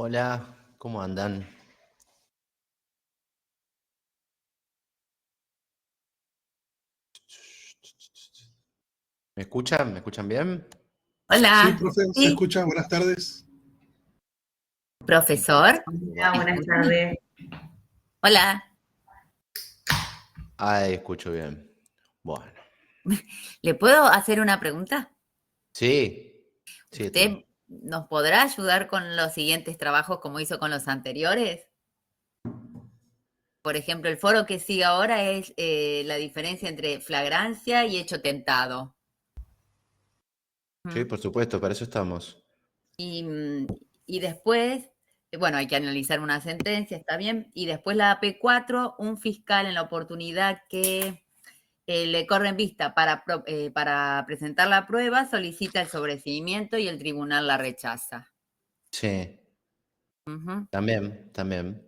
Hola, ¿cómo andan? ¿Me escuchan? ¿Me escuchan bien? Sí, Hola, profe, se sí, escucha. Buenas tardes. profesor. Hola, buenas Escúchame. tardes. Hola, Ay, escucho bien. Bueno, ¿le puedo hacer una pregunta? sí, sí, ¿Usted nos podrá ayudar con los siguientes trabajos como hizo con los anteriores? Por ejemplo, el foro que sigue ahora es la diferencia entre flagrancia y hecho tentado. sí, ¿Mm? por supuesto, para eso estamos. Y, y después, bueno, hay que analizar una sentencia, está bien. Y después la AP4, un fiscal en la oportunidad que le corre en vista para presentar la prueba, solicita el sobreseimiento y el tribunal la rechaza. Sí, Ujú, también. también.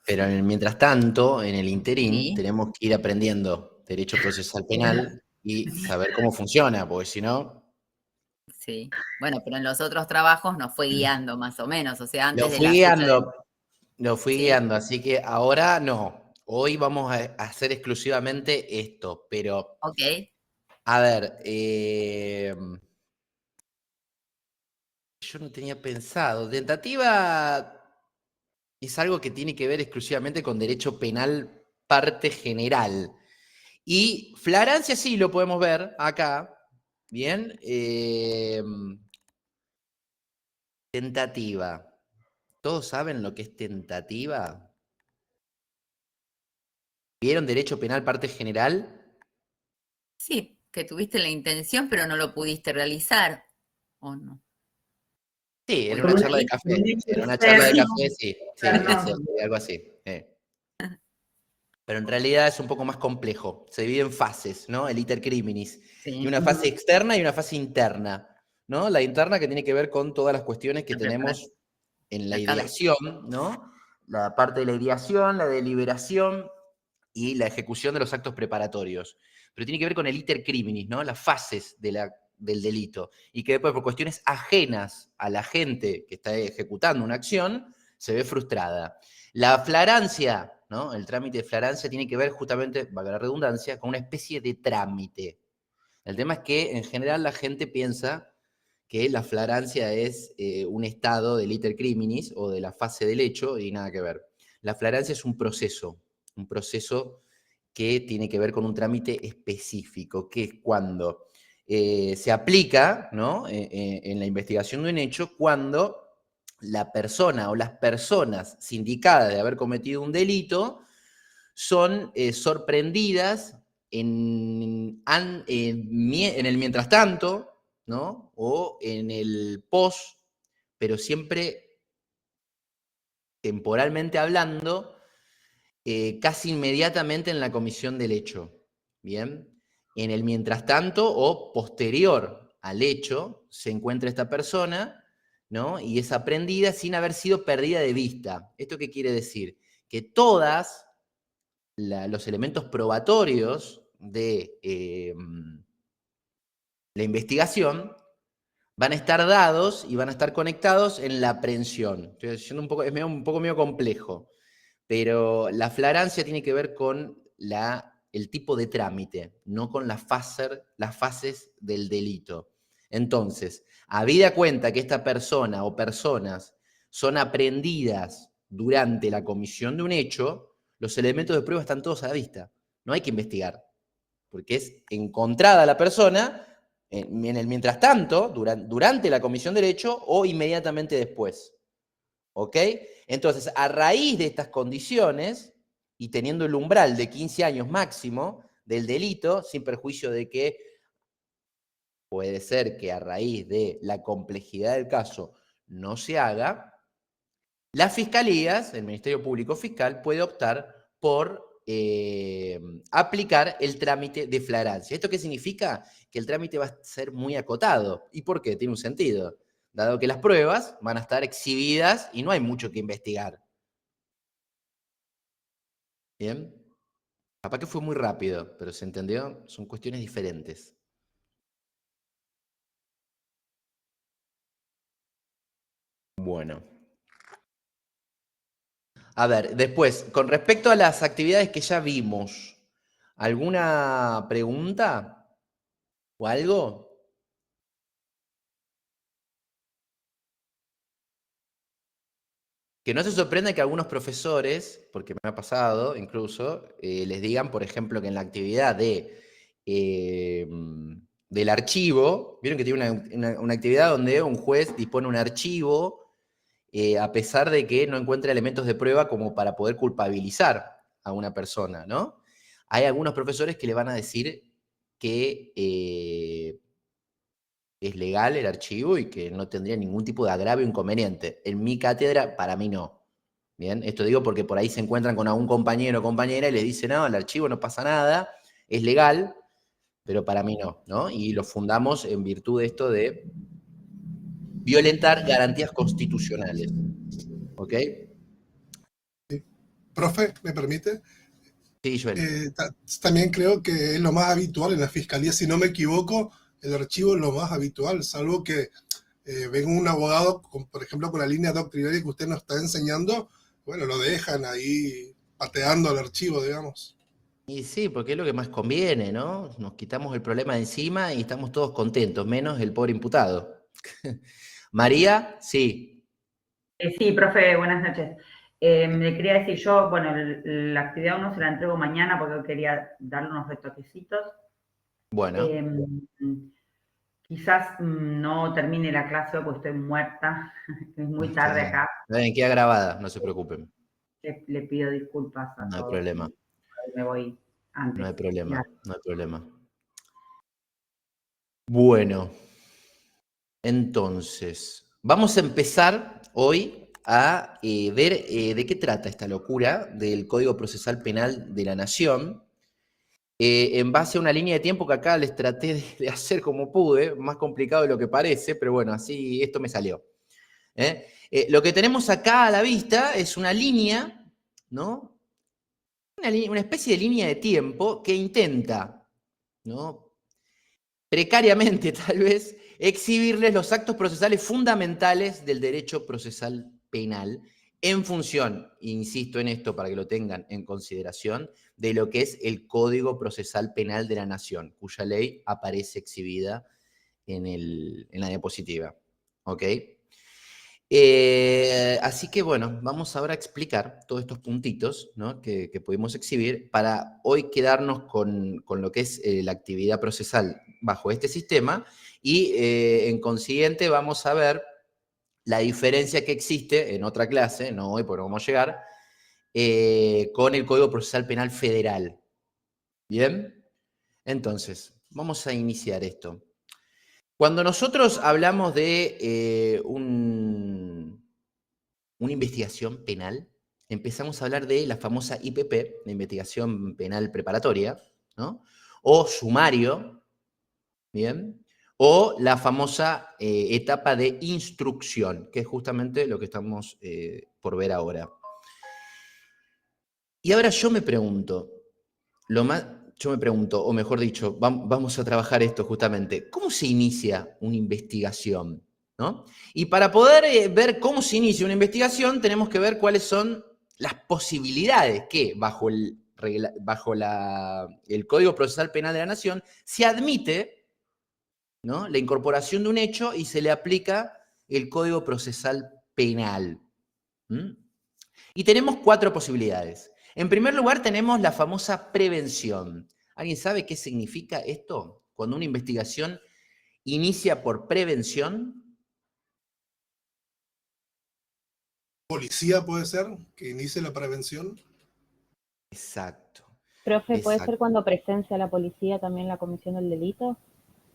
Pero mientras tanto, en el interín, Sí, tenemos que ir aprendiendo derecho procesal penal y saber cómo funciona, porque si no, sí. Bueno, pero en los otros trabajos nos fue guiando más o menos, o sea, lo antes de fui la fecha de... guiando, lo fui Sí, guiando, así que ahora no. Hoy vamos a hacer exclusivamente esto, pero ok. a ver, yo no tenía pensado. Tentativa es algo que tiene que ver exclusivamente con derecho penal parte general. Y flagrancia sí lo podemos ver acá. Bien. Tentativa. ¿Todos saben lo que es tentativa? ¿Vieron derecho penal parte general? Sí, que tuviste la intención, pero no lo pudiste realizar, ¿o no? Sí, O en una charla de sí. café. Un hecho En una charla de externo, café, sí. Sí, externo. algo así. Pero en realidad es un poco más complejo. Se divide en fases, ¿no? El iter criminis. Y Sí, una fase externa y una fase interna, ¿no? La interna que tiene que ver con todas las cuestiones que la preparación, tenemos en la la cabeza. ideación, ¿no? La parte de la ideación, la deliberación y la ejecución de los actos preparatorios. Pero tiene que ver con el iter criminis, ¿no? Las fases del delito. Y que después, por cuestiones ajenas a la gente que está ejecutando una acción, se ve frustrada. La flagrancia, ¿no? El trámite de flagrancia tiene que ver justamente, valga la redundancia, con una especie de trámite. El tema es que en general la gente piensa que la flagrancia es un estado del iter criminis o de la fase del hecho y nada que ver. La flagrancia es un proceso que tiene que ver con un trámite específico, que es cuando se aplica, ¿no? En la investigación de un hecho, cuando la persona o las personas sindicadas de haber cometido un delito son sorprendidas en el mientras tanto, ¿no? O en el post, pero siempre temporalmente hablando, casi inmediatamente en la comisión del hecho. Bien. En el mientras tanto o posterior al hecho se encuentra esta persona, ¿no? Y es aprendida sin haber sido perdida de vista. ¿Esto qué quiere decir? Que todas los elementos probatorios de la investigación van a estar dados y van a estar conectados en la aprehensión. Estoy diciendo un poco, un poco medio complejo, pero la flagrancia tiene que ver con el tipo de trámite, no con las fases del delito. Entonces, habida cuenta que esta persona o personas son aprehendidas durante la comisión de un hecho, los elementos de prueba están todos a la vista. No hay que investigar, porque es encontrada la persona en el mientras tanto, durante la comisión del hecho o inmediatamente después. ¿Ok? Entonces, a raíz de estas condiciones y teniendo el umbral de 15 años máximo del delito, sin perjuicio de que puede ser que a raíz de la complejidad del caso no se haga, las fiscalías, el Ministerio Público Fiscal, puede optar por aplicar el trámite de flagrancia. ¿Esto qué significa? Que el trámite va a ser muy acotado. ¿Y por qué? Tiene un sentido. Dado que las pruebas van a estar exhibidas y no hay mucho que investigar. ¿Bien? Capaz que fue muy rápido, pero ¿se entendió? Son cuestiones diferentes. Bueno. A ver, después, con respecto a las actividades que ya vimos, ¿alguna pregunta o algo? Que no se sorprenda que algunos profesores, porque me ha pasado incluso, les digan, por ejemplo, que en la actividad del archivo, vieron que tiene una actividad donde un juez dispone un archivo a pesar de que no encuentra elementos de prueba como para poder culpabilizar a una persona, ¿no? Hay algunos profesores que le van a decir que es legal el archivo y que no tendría ningún tipo de agravio o inconveniente. En mi cátedra, para mí no. Bien, esto digo porque por ahí se encuentran con algún compañero o compañera y les dicen, no, el archivo no pasa nada, es legal, pero para mí no, ¿no? Y lo fundamos en virtud de esto de violentar garantías constitucionales, ¿ok? Profe, ¿me permite? Sí, Joel. También creo que es lo más habitual en la fiscalía, si no me equivoco, el archivo es lo más habitual, salvo que venga un abogado, por ejemplo, con la línea doctrinaria que usted nos está enseñando, bueno, lo dejan ahí pateando al archivo, digamos. Y sí, porque es lo que más conviene, ¿no? Nos quitamos el problema de encima y estamos todos contentos, menos el pobre imputado. María, sí. Sí, profe, buenas noches. Le quería decir yo, bueno, la actividad 1 se la entrego mañana porque quería darle unos retoquecitos. Bueno, Quizás no termine la clase porque estoy muerta, es muy está tarde bien. acá. Está bien, queda grabada, no se preocupen. Le pido disculpas a No hay todos problema, y me voy no antes. hay problema, Ya. no hay problema. Bueno, entonces, vamos a empezar hoy a ver de qué trata esta locura del Código Procesal Penal de la Nación. En base a una línea de tiempo que acá les traté de hacer como pude, más complicado de lo que parece, pero bueno, así esto me salió. Lo que tenemos acá a la vista es una línea, ¿no? Una especie de línea de tiempo que intenta, ¿no? Precariamente tal vez, exhibirles los actos procesales fundamentales del derecho procesal penal en función, insisto en esto para que lo tengan en consideración, de lo que es el Código Procesal Penal de la Nación, cuya ley aparece exhibida en la diapositiva. ¿Ok? Así que bueno, vamos ahora a explicar todos estos puntitos, ¿no? que pudimos exhibir para hoy quedarnos con lo que es la actividad procesal bajo este sistema y en consiguiente vamos a ver la diferencia que existe en otra clase, no hoy porque no vamos a llegar, con el Código Procesal Penal Federal. ¿Bien? Entonces, vamos a iniciar esto. Cuando nosotros hablamos de una investigación penal, empezamos a hablar de la famosa IPP, la investigación penal preparatoria, ¿no? O sumario, ¿bien? O la famosa etapa de instrucción, que es justamente lo que estamos por ver ahora. Y ahora yo me pregunto, o mejor dicho, vamos a trabajar esto justamente, ¿cómo se inicia una investigación? ¿No? Y para poder ver cómo se inicia una investigación, tenemos que ver cuáles son las posibilidades que bajo el Código Procesal Penal de la Nación se admite, ¿no? La incorporación de un hecho y se le aplica el Código Procesal Penal. ¿Mm? Y tenemos 4 posibilidades. En primer lugar, tenemos la famosa prevención. ¿Alguien sabe qué significa esto? Cuando una investigación inicia por prevención. Policía puede ser que inicie la prevención. Exacto. Profe, ¿puede ser Exacto. cuando presencia la policía también la comisión del delito?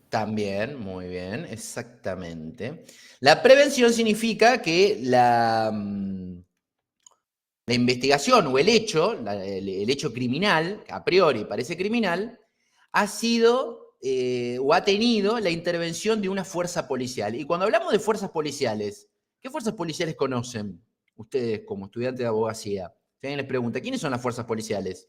También, muy bien, exactamente. La prevención significa que la investigación o el hecho, el hecho criminal, que a priori parece criminal, ha sido o ha tenido la intervención de una fuerza policial. Y cuando hablamos de fuerzas policiales, ¿qué fuerzas policiales conocen ustedes como estudiantes de abogacía? Si alguien les pregunta, ¿quiénes son las fuerzas policiales?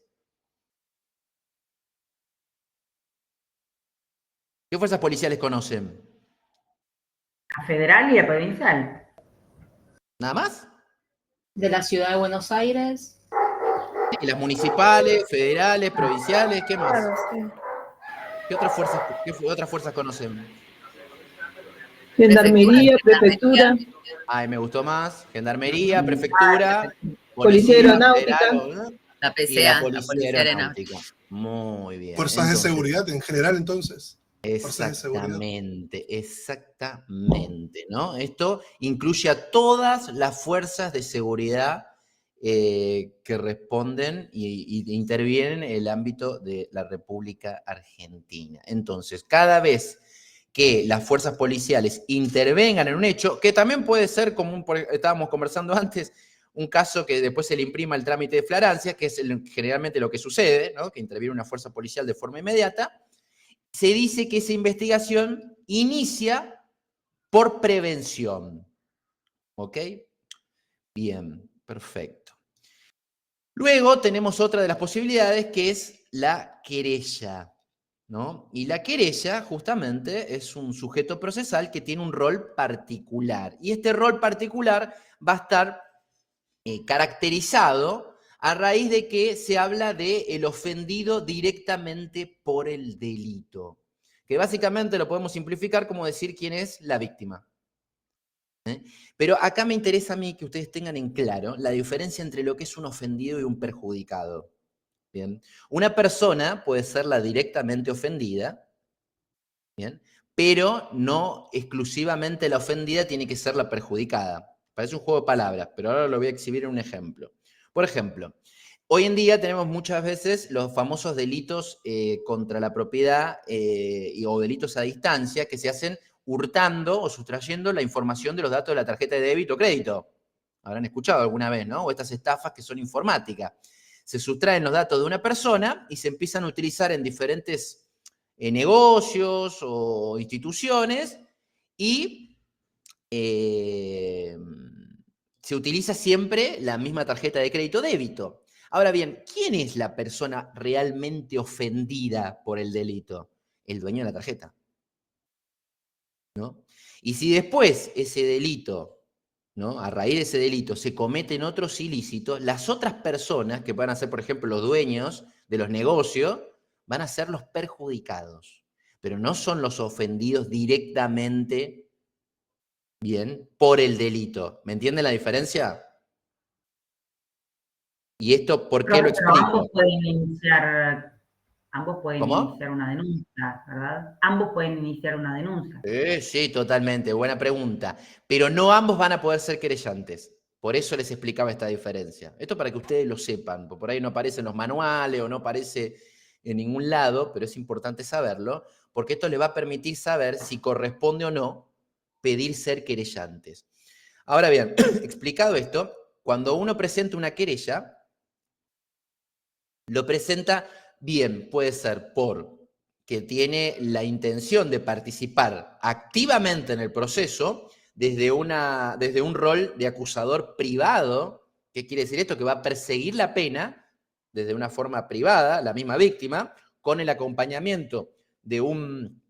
¿Qué fuerzas policiales conocen? ¿A federal y a provincial? ¿Nada más? de la ciudad de Buenos Aires. Y las municipales, federales, provinciales, ¿qué más? Claro, sí. ¿Qué otras fuerzas conocen? Gendarmería, prefectura, Ay, me gustó más. Gendarmería, prefectura, Policía Aeronáutica. federal, ¿no? La Y la PCA, Policía Aeronáutica. Muy bien. Fuerzas Entonces, de seguridad en general, entonces. Fuerzas de seguridad. Exactamente, ¿no? Esto incluye a todas las fuerzas de seguridad que responden y intervienen en el ámbito de la República Argentina. Entonces, cada vez que las fuerzas policiales intervengan en un hecho, que también puede ser, como estábamos conversando antes, un caso que después se le imprima el trámite de flagrancia, que es generalmente lo que sucede, ¿no? Que interviene una fuerza policial de forma inmediata, se dice que esa investigación inicia por prevención. ¿Ok? Bien, perfecto. Luego tenemos otra de las posibilidades que es la querella, ¿no? Y la querella justamente es un sujeto procesal que tiene un rol particular. Y este rol particular va a estar caracterizado a raíz de que se habla de el ofendido directamente por el delito. Que básicamente lo podemos simplificar como decir quién es la víctima. Pero acá me interesa a mí que ustedes tengan en claro la diferencia entre lo que es un ofendido y un perjudicado. Bien. Una persona puede ser la directamente ofendida, bien, pero no exclusivamente la ofendida tiene que ser la perjudicada. Parece un juego de palabras, pero ahora lo voy a exhibir en un ejemplo. Por ejemplo, hoy en día tenemos muchas veces los famosos delitos contra la propiedad o delitos a distancia que se hacen hurtando o sustrayendo la información de los datos de la tarjeta de débito o crédito. Habrán escuchado alguna vez, ¿no? O estas estafas que son informáticas. Se sustraen los datos de una persona y se empiezan a utilizar en diferentes negocios o instituciones y se utiliza siempre la misma tarjeta de crédito o débito. Ahora bien, ¿quién es la persona realmente ofendida por el delito? El dueño de la tarjeta, ¿no? Y si después ese delito, ¿no? A raíz de ese delito se cometen otros ilícitos, las otras personas, que van a ser, por ejemplo, los dueños de los negocios, van a ser los perjudicados, pero no son los ofendidos directamente, bien, por el delito. ¿Me entienden la diferencia? ¿Y esto por qué lo Pero explico? ambos pueden ¿Cómo? iniciar una denuncia, ¿verdad? Ambos pueden iniciar una denuncia. Sí, totalmente, buena pregunta. Pero no ambos van a poder ser querellantes. Por eso les explicaba esta diferencia. Esto para que ustedes lo sepan, porque por ahí no aparece en los manuales o no aparece en ningún lado, pero es importante saberlo, porque esto le va a permitir saber si corresponde o no pedir ser querellantes. Ahora bien, explicado esto, cuando uno presenta una querella, lo presenta bien, puede ser porque tiene la intención de participar activamente en el proceso desde un rol de acusador privado. ¿Qué quiere decir esto? Que va a perseguir la pena desde una forma privada, la misma víctima, con el acompañamiento de un,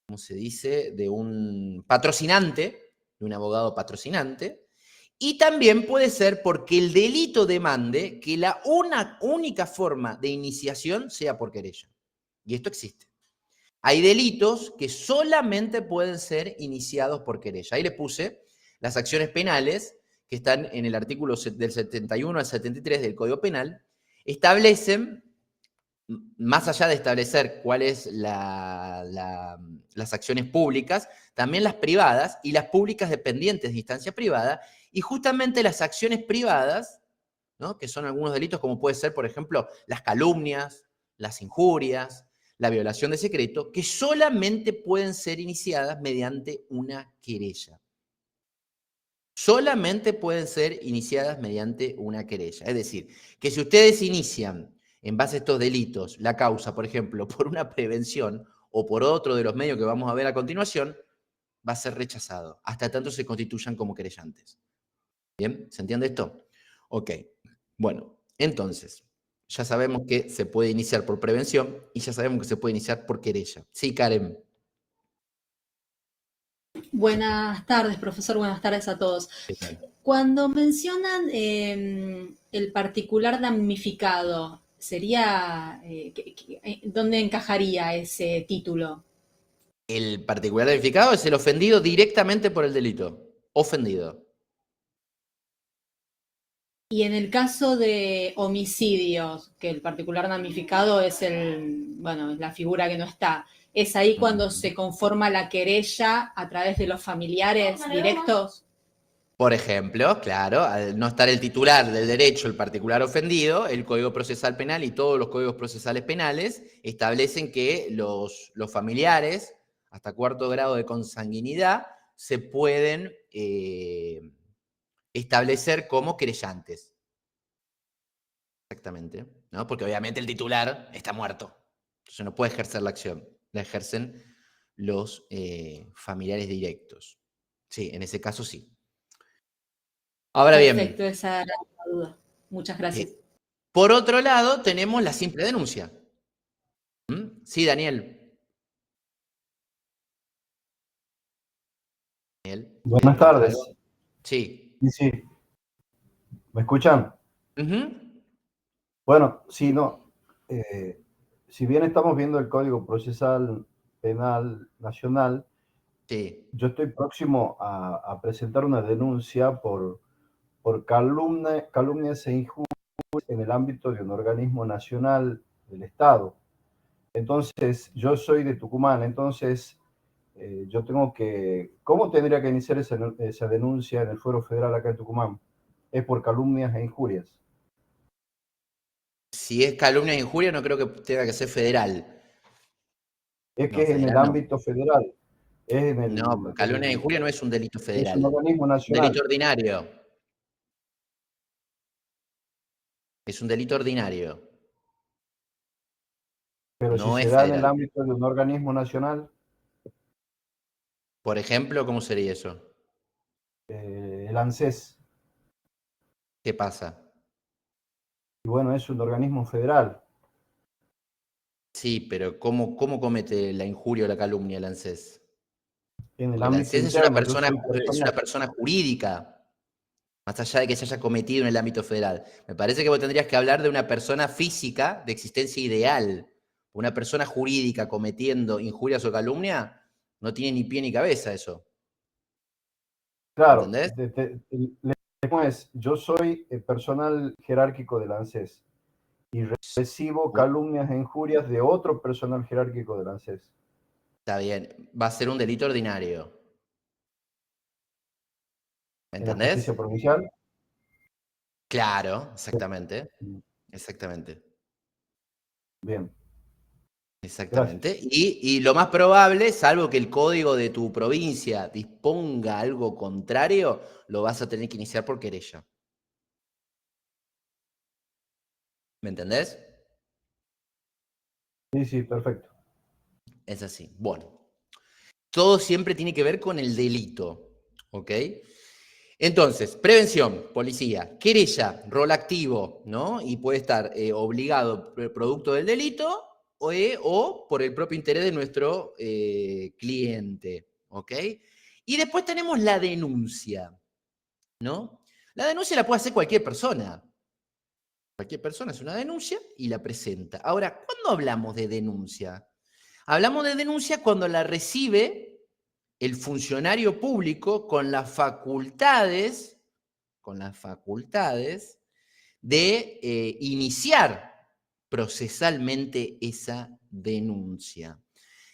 ¿cómo se dice? De un patrocinante, de un abogado patrocinante. Y también puede ser porque el delito demande que la única forma de iniciación sea por querella. Y esto existe. Hay delitos que solamente pueden ser iniciados por querella. Ahí le puse las acciones penales que están en el artículo del 71 al 73 del Código Penal. Establecen, más allá de establecer cuáles las acciones públicas, también las privadas y las públicas dependientes de instancia privada. Y justamente las acciones privadas, ¿no? Que son algunos delitos como puede ser, por ejemplo, las calumnias, las injurias, la violación de secreto, que solamente pueden ser iniciadas mediante una querella. Solamente pueden ser iniciadas mediante una querella. Es decir, que si ustedes inician en base a estos delitos la causa, por ejemplo, por una prevención o por otro de los medios que vamos a ver a continuación, va a ser rechazado, hasta tanto se constituyan como querellantes. ¿Bien? ¿Se entiende esto? Ok. Bueno, entonces, ya sabemos que se puede iniciar por prevención y ya sabemos que se puede iniciar por querella. Sí, Karen. Buenas tardes, profesor. Buenas tardes a todos. ¿Qué tal? Cuando mencionan el particular damnificado, sería ¿dónde encajaría ese título? El particular damnificado es el ofendido directamente por el delito. Ofendido. Y en el caso de homicidios, que el particular damnificado es es la figura que no está, ¿es ahí cuando se conforma la querella a través de los familiares directos? Por ejemplo, claro, al no estar el titular del derecho, el particular ofendido, el Código Procesal Penal y todos los códigos procesales penales establecen que los familiares, hasta 4º grado de consanguinidad, se pueden establecer como querellantes. Exactamente, ¿no? Porque obviamente el titular está muerto, entonces no puede ejercer la acción, la ejercen los familiares directos. Sí, en ese caso sí. Ahora bien. Perfecto, esa era la duda. Muchas gracias. Por otro lado, tenemos la simple denuncia. ¿Mm? Sí, Daniel. Buenas tardes. Sí. Sí. ¿Me escuchan? Bueno, sí, no. Si bien estamos viendo el Código Procesal Penal Nacional, sí. Yo estoy próximo a presentar una denuncia por calumnias e injurias en el ámbito de un organismo nacional del Estado. Entonces, yo soy de Tucumán, entonces yo tengo que... ¿Cómo tendría que iniciar esa denuncia en el Fuero Federal acá en Tucumán? Es por calumnias e injurias. Si es calumnia e injuria, no creo que tenga que ser federal. Es que es en el ámbito federal. No, calumnia e injuria no es un delito federal. Es un organismo nacional. Un delito ordinario. Es un delito ordinario. Pero no si es se da federal. en el ámbito de un organismo nacional. Por ejemplo, ¿cómo sería eso? El ANSES. ¿Qué pasa? Y bueno, es un organismo federal. Sí, pero ¿cómo comete la injuria o la calumnia el ANSES? En el Porque el ámbito ANSES interno, es una persona jurídica, más allá de que se haya cometido en el ámbito federal. Me parece que vos tendrías que hablar de una persona física de existencia ideal. Una persona jurídica cometiendo injurias o calumnia no tiene ni pie ni cabeza eso. Claro, ¿Entendés? Yo soy personal jerárquico del ANSES y recibo calumnias e injurias de otro personal jerárquico del ANSES. Está bien, va a ser un delito ordinario. ¿Entendés? ¿En la justicia provincial? Claro, exactamente. Exactamente. Bien. Exactamente. Y lo más probable, salvo que el código de tu provincia disponga algo contrario, lo vas a tener que iniciar por querella. ¿Me entendés? Sí, perfecto. Es así. Bueno. Todo siempre tiene que ver con el delito. ¿Ok? Entonces, prevención, policía, querella, rol activo, ¿no? Y puede estar obligado producto del delito o por el propio interés de nuestro cliente, ¿ok? Y después tenemos la denuncia, ¿no? La denuncia la puede hacer cualquier persona. Cualquier persona hace una denuncia y la presenta. Ahora, ¿cuándo hablamos de denuncia? Hablamos de denuncia cuando la recibe el funcionario público con las facultades de iniciar procesalmente esa denuncia.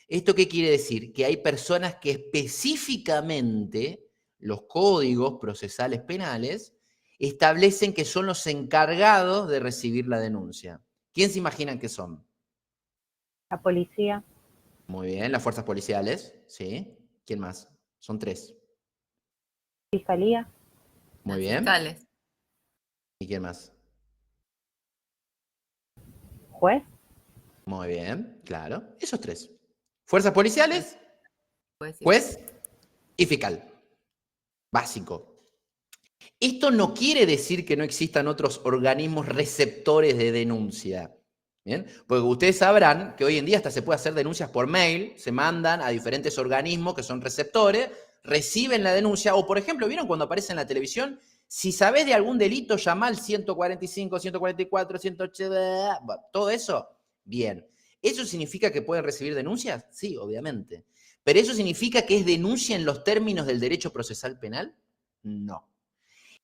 ¿Esto qué quiere decir? Que hay personas que específicamente los códigos procesales penales establecen que son los encargados de recibir la denuncia. ¿Quién se imaginan que son? La policía. Muy bien, las fuerzas policiales, ¿sí? ¿Quién más? Son 3. Fiscalía. Muy bien. Fiscales. ¿Y quién más? Juez. Muy bien, claro. Esos 3. Fuerzas policiales, juez y fiscal. Básico. Esto no quiere decir que no existan otros organismos receptores de denuncia. ¿Bien? Porque ustedes sabrán que hoy en día hasta se puede hacer denuncias por mail, se mandan a diferentes organismos que son receptores, reciben la denuncia, o por ejemplo, ¿vieron cuando aparece en la televisión? Si sabés de algún delito, llama al 145, 144, 180, todo eso, bien. ¿Eso significa que pueden recibir denuncias? Sí, obviamente. ¿Pero eso significa que es denuncia en los términos del derecho procesal penal? No.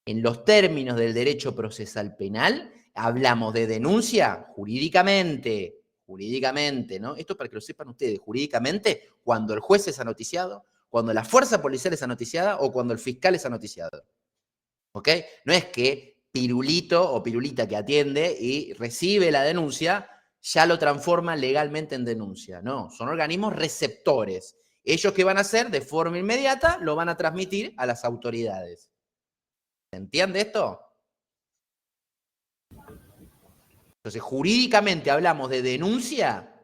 En los términos del derecho procesal penal, hablamos de denuncia jurídicamente, ¿no? Esto para que lo sepan ustedes, jurídicamente, cuando el juez es anoticiado, cuando la fuerza policial es anoticiada o cuando el fiscal es anoticiado. ¿Ok? No es que Pirulito o Pirulita que atiende y recibe la denuncia, ya lo transforma legalmente en denuncia. No, son organismos receptores. Ellos, ¿qué van a hacer? De forma inmediata lo van a transmitir a las autoridades. ¿Se entiende esto? Entonces, jurídicamente hablamos de denuncia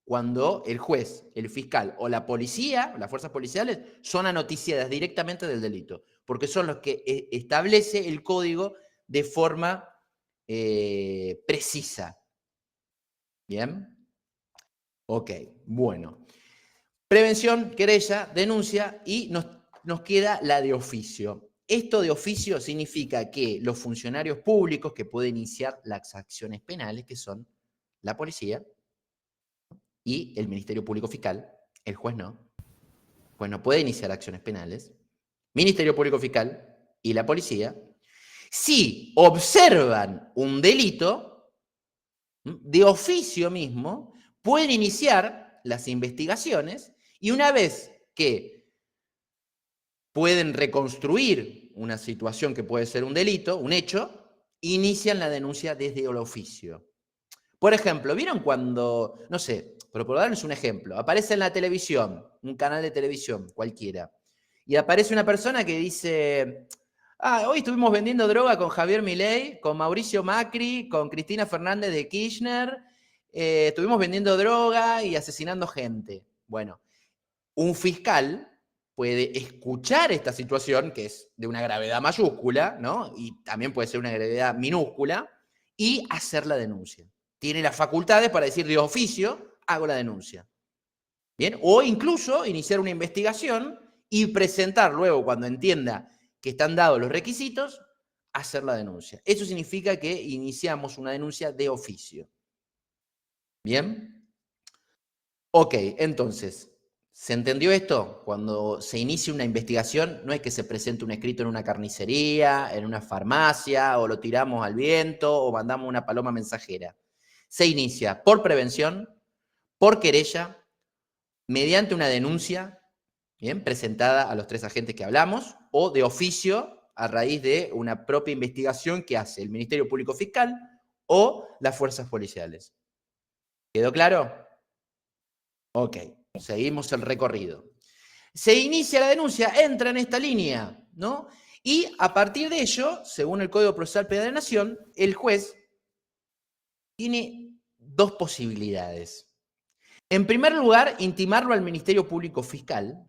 cuando el juez, el fiscal o la policía, las fuerzas policiales, son anoticiadas directamente del delito, porque son los que establece el código de forma precisa. ¿Bien? Ok, bueno. Prevención, querella, denuncia y nos queda la de oficio. Esto de oficio significa que los funcionarios públicos que pueden iniciar las acciones penales, que son la policía y el Ministerio Público Fiscal, el juez no. El juez no puede iniciar acciones penales. Ministerio Público Fiscal y la policía, si observan un delito, de oficio mismo, pueden iniciar las investigaciones y una vez que pueden reconstruir una situación que puede ser un delito, un hecho, inician la denuncia desde el oficio. Por ejemplo, ¿vieron cuando, no sé, pero por darles un ejemplo, aparece en la televisión, un canal de televisión cualquiera, y aparece una persona que dice, hoy estuvimos vendiendo droga con Javier Milei, con Mauricio Macri, con Cristina Fernández de Kirchner, estuvimos vendiendo droga y asesinando gente. Bueno, un fiscal puede escuchar esta situación, que es de una gravedad mayúscula, ¿no? Y también puede ser una gravedad minúscula, y hacer la denuncia. Tiene las facultades para decir de oficio, hago la denuncia. ¿Bien? O incluso iniciar una investigación y presentar luego, cuando entienda que están dados los requisitos, hacer la denuncia. Eso significa que iniciamos una denuncia de oficio. ¿Bien? Ok, entonces, ¿se entendió esto? Cuando se inicia una investigación, no es que se presente un escrito en una carnicería, en una farmacia, o lo tiramos al viento, o mandamos una paloma mensajera. Se inicia por prevención, por querella, mediante una denuncia, ¿bien?, presentada a los 3 agentes que hablamos, o de oficio, a raíz de una propia investigación que hace el Ministerio Público Fiscal o las fuerzas policiales. ¿Quedó claro? Ok, seguimos el recorrido. Se inicia la denuncia, entra en esta línea, ¿no? Y a partir de ello, según el Código Procesal Penal de la Nación, el juez tiene 2 posibilidades. En primer lugar, intimarlo al Ministerio Público Fiscal,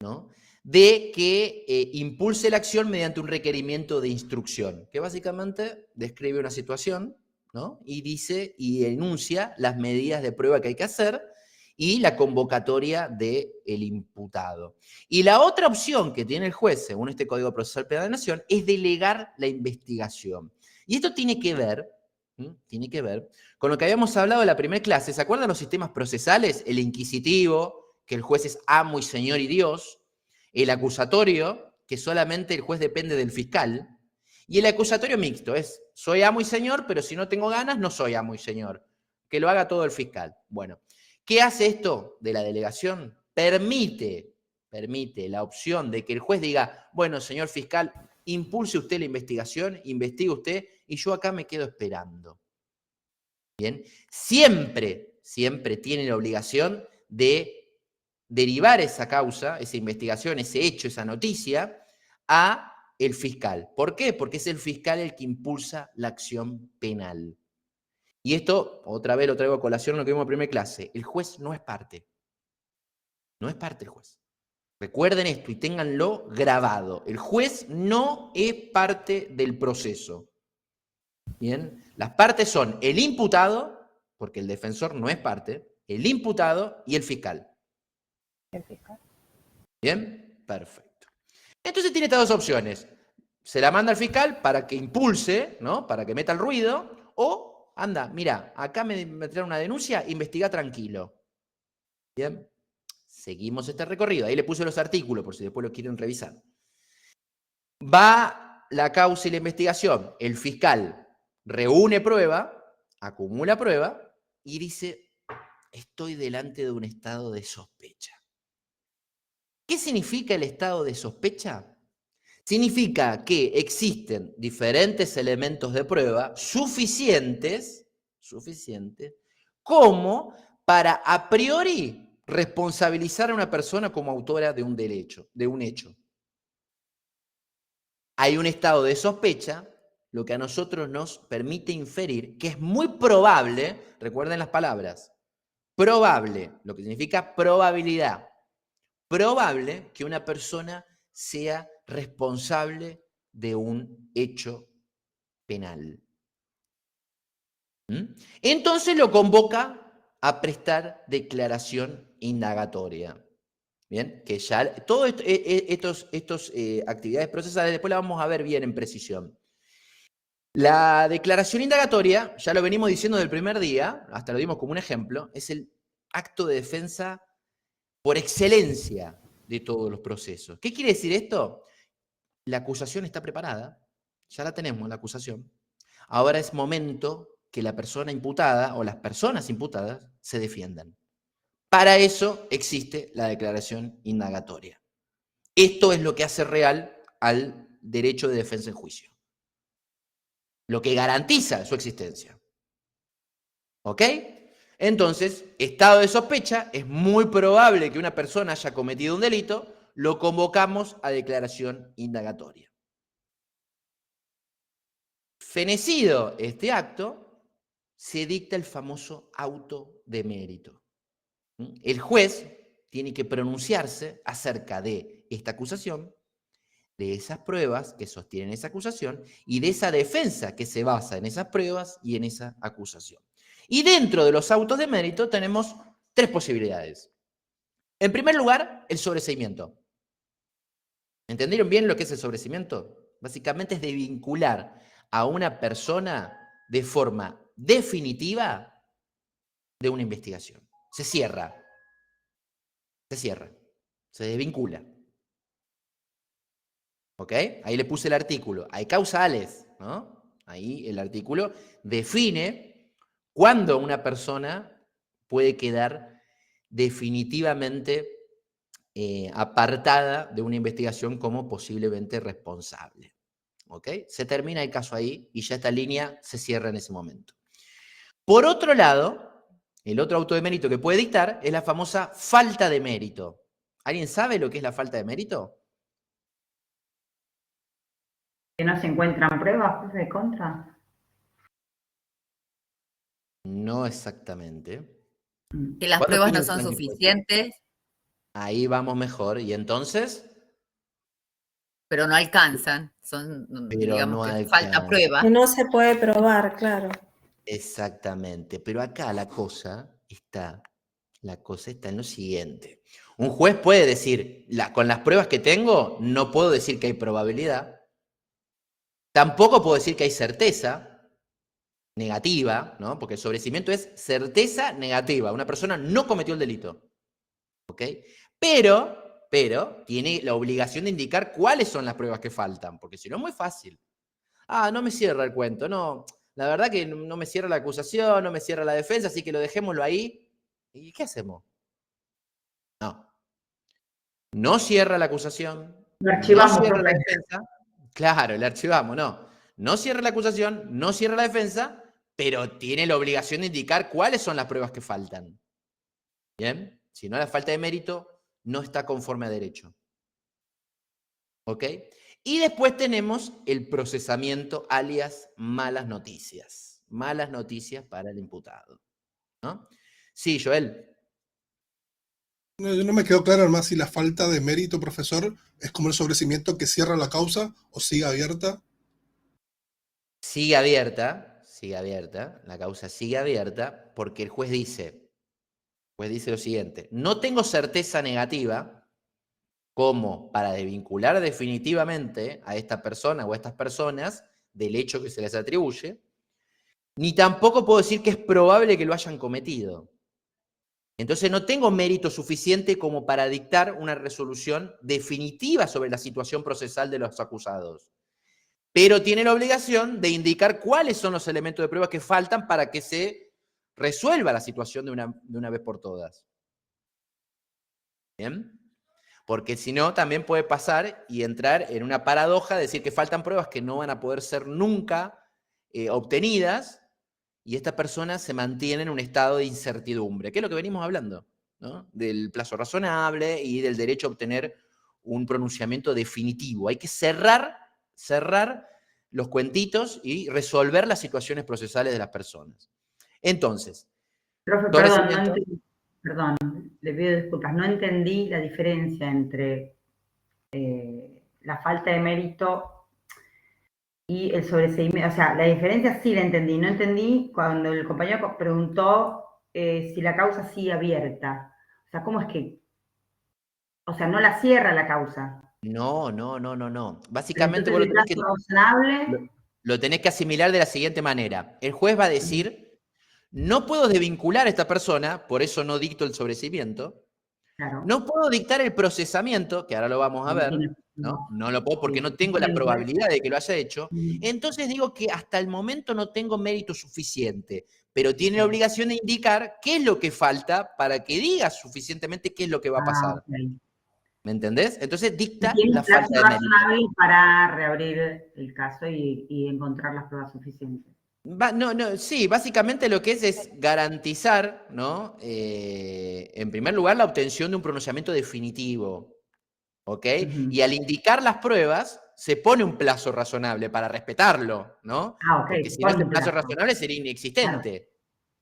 ¿no?, de que impulse la acción mediante un requerimiento de instrucción, que básicamente describe una situación, ¿no?, y dice y enuncia las medidas de prueba que hay que hacer y la convocatoria del imputado. Y la otra opción que tiene el juez, según este Código Procesal Penal de la Nación, es delegar la investigación. Y esto tiene que ver con lo que habíamos hablado en la primera clase. ¿Se acuerdan los sistemas procesales? El inquisitivo, que el juez es amo y señor y Dios. El acusatorio, que solamente el juez depende del fiscal. Y el acusatorio mixto es, soy amo y señor, pero si no tengo ganas, no soy amo y señor. Que lo haga todo el fiscal. Bueno, ¿qué hace esto de la delegación? Permite la opción de que el juez diga, bueno, señor fiscal, impulse usted la investigación, investigue usted, y yo acá me quedo esperando. Bien, siempre tiene la obligación de derivar esa causa, esa investigación, ese hecho, esa noticia, a el fiscal. ¿Por qué? Porque es el fiscal el que impulsa la acción penal. Y esto, otra vez lo traigo a colación en lo que vimos en primera clase, el juez no es parte. No es parte el juez. Recuerden esto y ténganlo grabado. El juez no es parte del proceso. Bien, las partes son el imputado, porque el defensor no es parte, el imputado y el fiscal. El fiscal. Bien, Perfecto. Entonces tiene estas dos opciones. Se la manda al fiscal para que impulse, ¿no? Para que meta el ruido, o anda, mira, acá me traen una denuncia, investiga tranquilo. Bien, seguimos este recorrido. Ahí le puse los artículos por si después lo quieren revisar. Va la causa y la investigación. El fiscal reúne prueba, acumula prueba y dice, estoy delante de un estado de sospecha. ¿Qué significa el estado de sospecha? Significa que existen diferentes elementos de prueba suficientes como para a priori responsabilizar a una persona como autora de un hecho. Hay un estado de sospecha, lo que a nosotros nos permite inferir que es muy probable, recuerden las palabras, probable, lo que significa probabilidad, probable que una persona sea responsable de un hecho penal. Entonces lo convoca a prestar declaración indagatoria. Bien, que ya todas estas actividades procesales después las vamos a ver bien en precisión. La declaración indagatoria, ya lo venimos diciendo del primer día, hasta lo dimos como un ejemplo, es el acto de defensa por excelencia de todos los procesos. ¿Qué quiere decir esto? La acusación está preparada, ya la tenemos, la acusación. Ahora es momento que la persona imputada o las personas imputadas se defiendan. Para eso existe la declaración indagatoria. Esto es lo que hace real al derecho de defensa en juicio. Lo que garantiza su existencia. ¿Ok? Entonces, estado de sospecha, es muy probable que una persona haya cometido un delito, lo convocamos a declaración indagatoria. Fenecido este acto, se dicta el famoso auto de mérito. El juez tiene que pronunciarse acerca de esta acusación, de esas pruebas que sostienen esa acusación y de esa defensa que se basa en esas pruebas y en esa acusación. Y dentro de los autos de mérito tenemos tres posibilidades. En primer lugar, el sobreseimiento. ¿Entendieron bien lo que es el sobreseimiento? Básicamente es de vincular a una persona de forma definitiva de una investigación. Se cierra, se desvincula. ¿Ok? Ahí le puse el artículo. Hay causales, ¿no? Ahí el artículo define cuándo una persona puede quedar definitivamente apartada de una investigación como posiblemente responsable. ¿Ok? Se termina el caso ahí y ya esta línea se cierra en ese momento. Por otro lado, el otro auto de mérito que puede dictar es la famosa falta de mérito. ¿Alguien sabe lo que es la falta de mérito? ¿Que no se encuentran pruebas de contra? No exactamente. Que las pruebas no son suficientes. Ahí vamos mejor. ¿Y entonces? Pero no alcanzan. Son, Pero digamos no que alcanza. falta prueba. Que no se puede probar, claro. Exactamente. Pero acá la cosa está en lo siguiente. Un juez puede decir, con las pruebas que tengo, no puedo decir que hay probabilidad. Tampoco puedo decir que hay certeza negativa, ¿no? Porque el sobreseimiento es certeza negativa. Una persona no cometió el delito. ¿Ok? Pero tiene la obligación de indicar cuáles son las pruebas que faltan, porque si no es muy fácil. No me cierra el cuento, no. La verdad que no me cierra la acusación, no me cierra la defensa, así que lo dejémoslo ahí. ¿Y qué hacemos? No. No cierra la acusación. Lo archivamos, no cierra la profe. defensa. Claro, le archivamos, no. No cierra la acusación, no cierra la defensa, pero tiene la obligación de indicar cuáles son las pruebas que faltan. ¿Bien? Si no, la falta de mérito no está conforme a derecho. ¿Ok? Y después tenemos el procesamiento, alias malas noticias. Malas noticias para el imputado. ¿No? Sí, Joel. No me quedó claro además si la falta de mérito, profesor, es como el sobreseimiento que cierra la causa o sigue abierta. Sigue abierta, la causa sigue abierta porque el juez dice lo siguiente, no tengo certeza negativa, como para desvincular definitivamente a esta persona o a estas personas del hecho que se les atribuye, ni tampoco puedo decir que es probable que lo hayan cometido. Entonces no tengo mérito suficiente como para dictar una resolución definitiva sobre la situación procesal de los acusados. Pero tiene la obligación de indicar cuáles son los elementos de prueba que faltan para que se resuelva la situación de una vez por todas. ¿Bien? Porque si no, también puede pasar y entrar en una paradoja de decir que faltan pruebas que no van a poder ser nunca obtenidas, y estas personas se mantienen en un estado de incertidumbre, que es lo que venimos hablando, ¿no? Del plazo razonable y del derecho a obtener un pronunciamiento definitivo. Hay que cerrar los cuentitos y resolver las situaciones procesales de las personas. Entonces, profe, perdón, le pido disculpas, no entendí la diferencia entre la falta de mérito y el sobreseimiento. O sea, la diferencia sí la entendí. No entendí cuando el compañero preguntó si la causa sigue abierta. O sea, ¿cómo es que? O sea, no la cierra la causa. No. Básicamente vos razonable, lo tenés que asimilar de la siguiente manera. El juez va a decir, no puedo desvincular a esta persona, por eso no dicto el sobreseimiento. claro. No puedo dictar el procesamiento, que ahora lo vamos a ver, ¿no? No lo puedo porque no tengo la probabilidad de que lo haya hecho. Entonces digo que hasta el momento no tengo mérito suficiente, pero tiene la obligación de indicar qué es lo que falta para que diga suficientemente qué es lo que va a pasar. Okay. ¿Me entendés? Entonces dicta la falta de mérito. Razonable para reabrir el caso y encontrar las pruebas suficientes. Sí, básicamente lo que es garantizar, ¿no? En primer lugar, la obtención de un pronunciamiento definitivo, ¿ok? Y al indicar las pruebas, se pone un plazo razonable para respetarlo, ¿no? Okay. Porque si no, ese plazo razonable sería inexistente.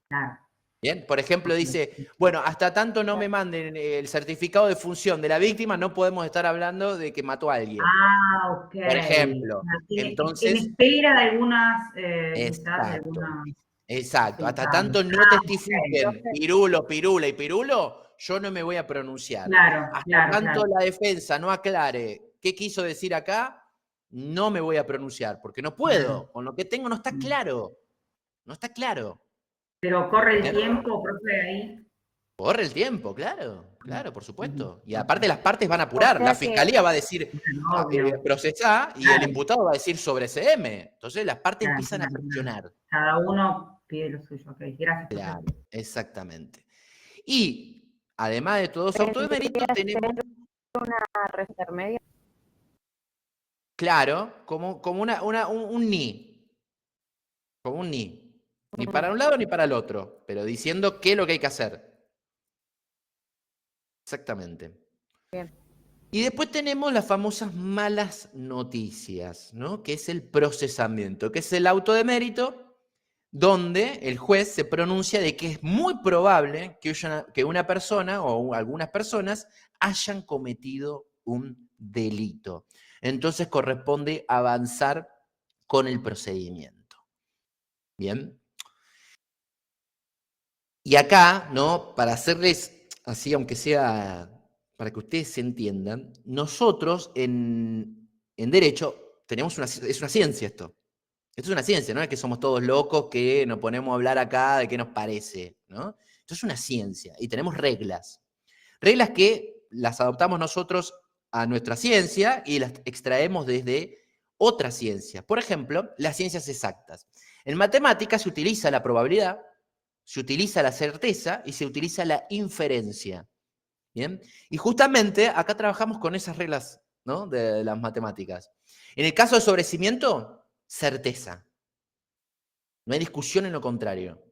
Claro. Bien, por ejemplo, dice, bueno, hasta tanto no me manden el certificado de función de la víctima, no podemos estar hablando de que mató a alguien. Ok. Por ejemplo. Entonces, en espera de algunas... Exacto. Hasta tanto no testifiquen Pirulo, Pirula y Pirulo, yo no me voy a pronunciar. Hasta tanto la defensa no aclare qué quiso decir acá, no me voy a pronunciar, porque no puedo. Con lo que tengo no está claro. No está claro. Pero corre el tiempo, profe, ahí. Corre el tiempo, claro, por supuesto. Y aparte las partes van a apurar. La fiscalía va a decir procesá y el imputado va a decir sobreséeme. Entonces las partes empiezan a presionar. Cada uno pide lo suyo. Ok, gracias. Claro, exactamente. Y además de todos los autos de mérito, tenemos una intermedia. Claro, como un ni. Como un ni. Ni para un lado ni para el otro, pero diciendo qué es lo que hay que hacer. Exactamente. Bien. Y después tenemos las famosas malas noticias, ¿no? Que es el procesamiento, que es el auto de mérito, donde el juez se pronuncia de que es muy probable que una persona o algunas personas hayan cometido un delito. Entonces corresponde avanzar con el procedimiento. Bien. Y acá, ¿no? Para hacerles así, aunque sea para que ustedes se entiendan, nosotros en derecho tenemos es una ciencia esto. Esto es una ciencia, no es que somos todos locos que nos ponemos a hablar acá de qué nos parece, ¿no? Esto es una ciencia y tenemos reglas. Reglas que las adoptamos nosotros a nuestra ciencia y las extraemos desde otras ciencias. Por ejemplo, las ciencias exactas. En matemáticas se utiliza la probabilidad, se utiliza la certeza y se utiliza la inferencia. ¿Bien? Y justamente acá trabajamos con esas reglas, ¿no? De las matemáticas. En el caso de sobreseimiento, certeza. No hay discusión en lo contrario.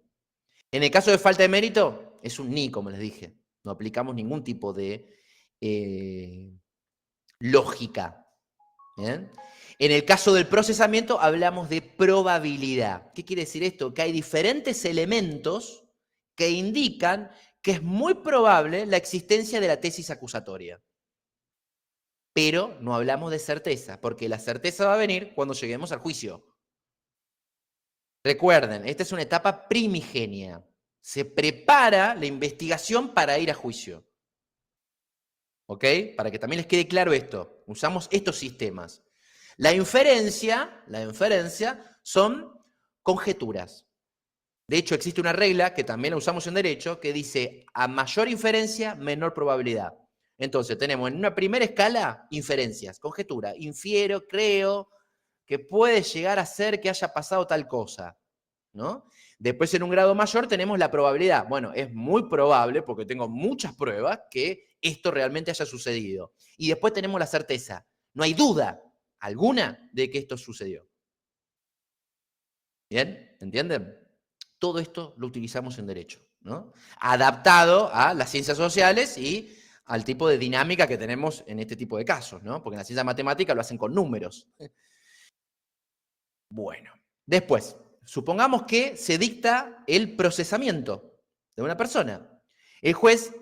En el caso de falta de mérito, es un ni, como les dije. No aplicamos ningún tipo de lógica. ¿Bien? En el caso del procesamiento hablamos de probabilidad. ¿Qué quiere decir esto? Que hay diferentes elementos que indican que es muy probable la existencia de la tesis acusatoria. Pero no hablamos de certeza, porque la certeza va a venir cuando lleguemos al juicio. Recuerden, esta es una etapa primigenia. Se prepara la investigación para ir a juicio. ¿Ok? Para que también les quede claro esto. Usamos estos sistemas. La inferencia son conjeturas. De hecho, existe una regla que también la usamos en derecho que dice a mayor inferencia, menor probabilidad. Entonces, tenemos en una primera escala inferencias, conjetura. Infiero, creo que puede llegar a ser que haya pasado tal cosa, ¿no? Después, en un grado mayor, tenemos la probabilidad. Bueno, es muy probable, porque tengo muchas pruebas, que esto realmente haya sucedido. Y después tenemos la certeza. No hay duda alguna de que esto sucedió. ¿Bien? ¿Entienden? Todo esto lo utilizamos en derecho, ¿no? Adaptado a las ciencias sociales y al tipo de dinámica que tenemos en este tipo de casos, ¿no? Porque en la ciencia matemática lo hacen con números. Bueno, después, supongamos que se dicta el procesamiento de una persona. El juez,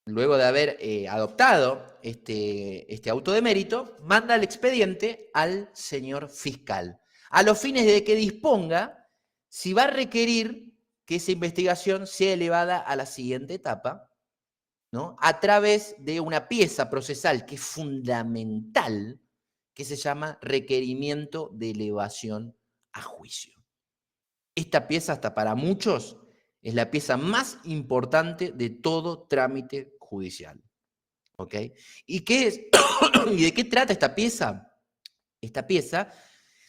luego de haber adoptado este auto de mérito, manda el expediente al señor fiscal, a los fines de que disponga si va a requerir que esa investigación sea elevada a la siguiente etapa, ¿no? A través de una pieza procesal que es fundamental, que se llama requerimiento de elevación a juicio. Esta pieza, hasta para muchos, es la pieza más importante de todo trámite judicial. ¿Ok? ¿Y qué es? ¿Y de qué trata esta pieza? Esta pieza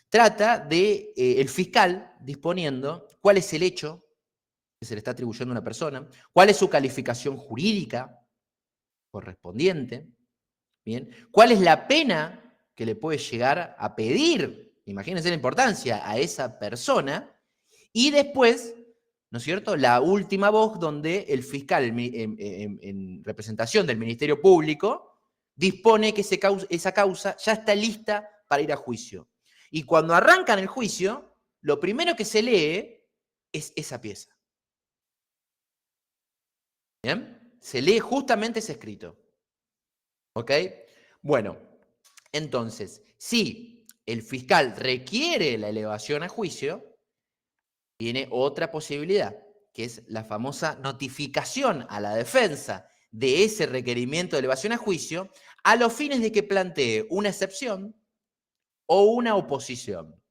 trata de el fiscal disponiendo cuál es el hecho que se le está atribuyendo a una persona, cuál es su calificación jurídica correspondiente, ¿bien? ¿Cuál es la pena que le puede llegar a pedir, imagínense la importancia, a esa persona? Y después, ¿no es cierto?, la última voz donde el fiscal, en representación del Ministerio Público, dispone que esa causa ya está lista para ir a juicio. Y cuando arrancan el juicio, lo primero que se lee es esa pieza. ¿Bien? Se lee justamente ese escrito. ¿Ok? Bueno, entonces, si el fiscal requiere la elevación a juicio, tiene otra posibilidad, que es la famosa notificación a la defensa de ese requerimiento de elevación a juicio a los fines de que plantee una excepción o una oposición.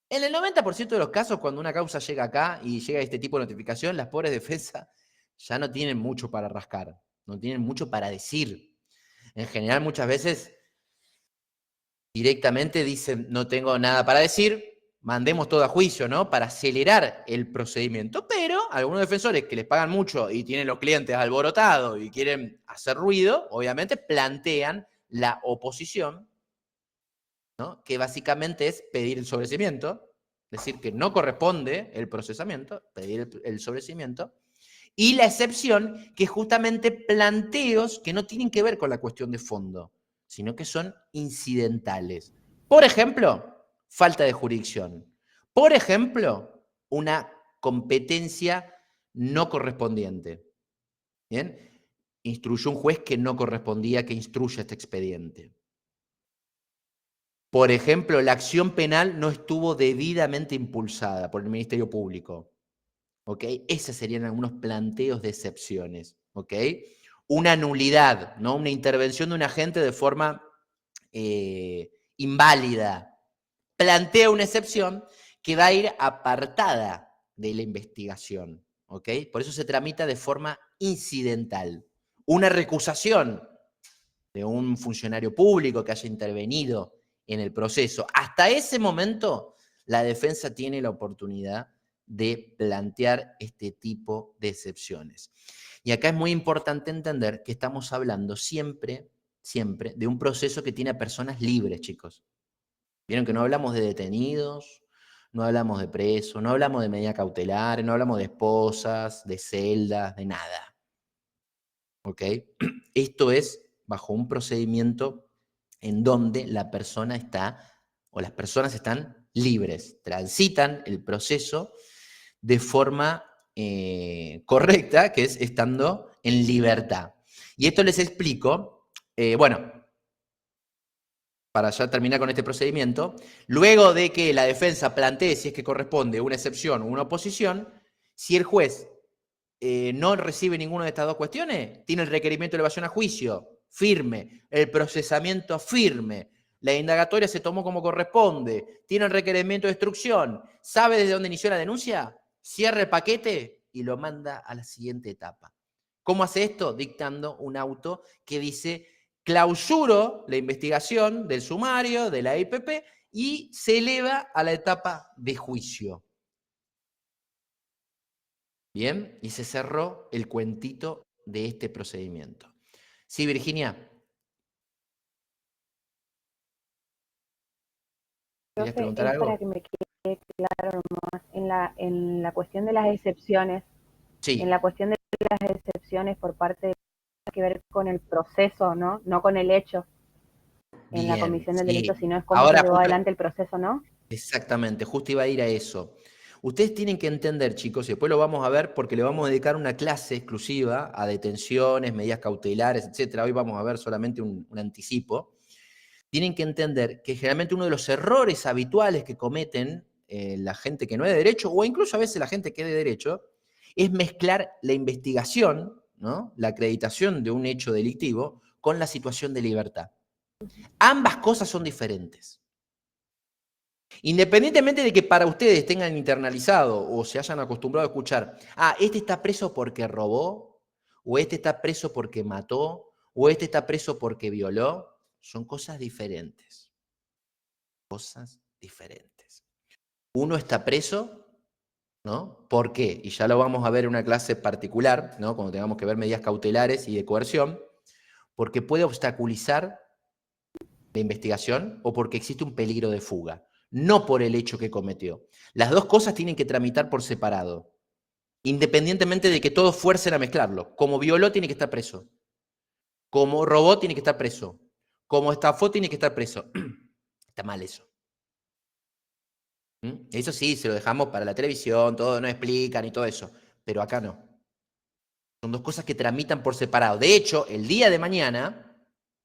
En el 90% de los casos, cuando una causa llega acá y llega este tipo de notificación, las pobres defensas ya no tienen mucho para rascar, no tienen mucho para decir. En general, muchas veces directamente dicen, no tengo nada para decir, mandemos todo a juicio, ¿no? Para acelerar el procedimiento. Pero algunos defensores que les pagan mucho y tienen los clientes alborotados y quieren hacer ruido, obviamente plantean la oposición, ¿no? Que básicamente es pedir el sobreseimiento, decir que no corresponde el procesamiento, pedir el sobreseimiento, y la excepción, que es justamente planteos que no tienen que ver con la cuestión de fondo, sino que son incidentales. Por ejemplo, falta de jurisdicción. Por ejemplo, una competencia no correspondiente. ¿Bien? Instruyó un juez que no correspondía que instruya este expediente. Por ejemplo, la acción penal no estuvo debidamente impulsada por el Ministerio Público. ¿Ok? Esos serían algunos planteos de excepciones. ¿Ok? Una nulidad, ¿no? Una intervención de un agente de forma inválida. Plantea una excepción que va a ir apartada de la investigación. ¿Ok? Por eso se tramita de forma incidental. Una recusación de un funcionario público que haya intervenido en el proceso. Hasta ese momento, la defensa tiene la oportunidad de plantear este tipo de excepciones. Y acá es muy importante entender que estamos hablando siempre de un proceso que tiene a personas libres, chicos. Vieron que no hablamos de detenidos, no hablamos de presos, no hablamos de medida cautelar, no hablamos de esposas, de celdas, de nada. ¿Ok? Esto es bajo un procedimiento en donde la persona está, o las personas están libres, transitan el proceso de forma correcta, que es estando en libertad. Y esto les explico, bueno, para ya terminar con este procedimiento, luego de que la defensa plantee si es que corresponde una excepción o una oposición, si el juez no recibe ninguna de estas dos cuestiones, tiene el requerimiento de elevación a juicio firme, el procesamiento firme, la indagatoria se tomó como corresponde, tiene el requerimiento de instrucción, sabe desde dónde inició la denuncia, cierra el paquete y lo manda a la siguiente etapa. ¿Cómo hace esto? Dictando un auto que dice: clausuro la investigación del sumario, de la IPP, y se eleva a la etapa de juicio. Bien, y se cerró el cuentito de este procedimiento. Sí, Virginia. ¿Querías preguntar algo? Para que me quede claro nomás, en la cuestión de las excepciones, Sí. en la cuestión de las excepciones por parte de que ver con el proceso, ¿no? No con el hecho en la comisión del delito, sino es cómo se llevó adelante el proceso, ¿no? Exactamente, justo iba a ir a eso. Ustedes tienen que entender, chicos, y después lo vamos a ver porque le vamos a dedicar una clase exclusiva a detenciones, medidas cautelares, etc. Hoy vamos a ver solamente un anticipo. Tienen que entender que generalmente uno de los errores habituales que cometen la gente que no es de derecho, o incluso a veces la gente que es de derecho, es mezclar la investigación, ¿no?, la acreditación de un hecho delictivo, con la situación de libertad. Ambas cosas son diferentes. Independientemente de que para ustedes tengan internalizado o se hayan acostumbrado a escuchar: este está preso porque robó, o este está preso porque mató, o este está preso porque violó, son cosas diferentes. Cosas diferentes. Uno está preso, ¿no? ¿Por qué? Y ya lo vamos a ver en una clase particular, ¿no?, cuando tengamos que ver medidas cautelares y de coerción, porque puede obstaculizar la investigación o porque existe un peligro de fuga. No por el hecho que cometió. Las dos cosas tienen que tramitar por separado, independientemente de que todos fuercen a mezclarlo. Como violó, tiene que estar preso. Como robó, tiene que estar preso. Como estafó, tiene que estar preso. Está mal eso. Eso sí, se lo dejamos para la televisión, todo no explican y todo eso. Pero acá no. Son dos cosas que tramitan por separado. De hecho, el día de mañana,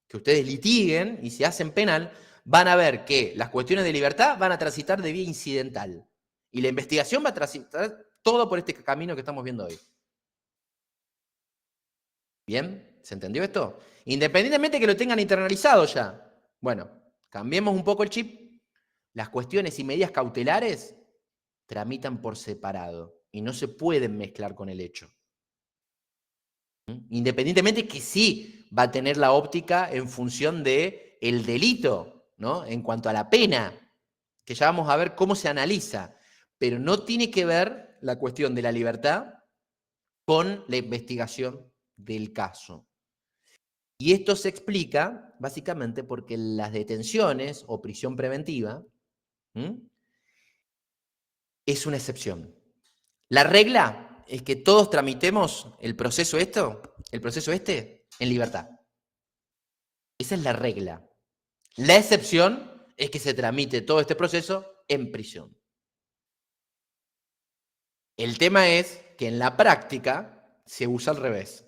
que ustedes litiguen y se hacen penal, van a ver que las cuestiones de libertad van a transitar de vía incidental. Y la investigación va a transitar todo por este camino que estamos viendo hoy. ¿Bien? ¿Se entendió esto? Independientemente de que lo tengan internalizado ya. Bueno, cambiemos un poco el chip. Las cuestiones y medidas cautelares tramitan por separado y no se pueden mezclar con el hecho. Independientemente que sí va a tener la óptica en función del delito, ¿no?, en cuanto a la pena, que ya vamos a ver cómo se analiza, pero no tiene que ver la cuestión de la libertad con la investigación del caso. Y esto se explica básicamente porque las detenciones o prisión preventiva es una excepción. La regla es que todos tramitemos el proceso este en libertad. Esa es la regla. La excepción es que se tramite todo este proceso en prisión. El tema es que en la práctica se usa al revés.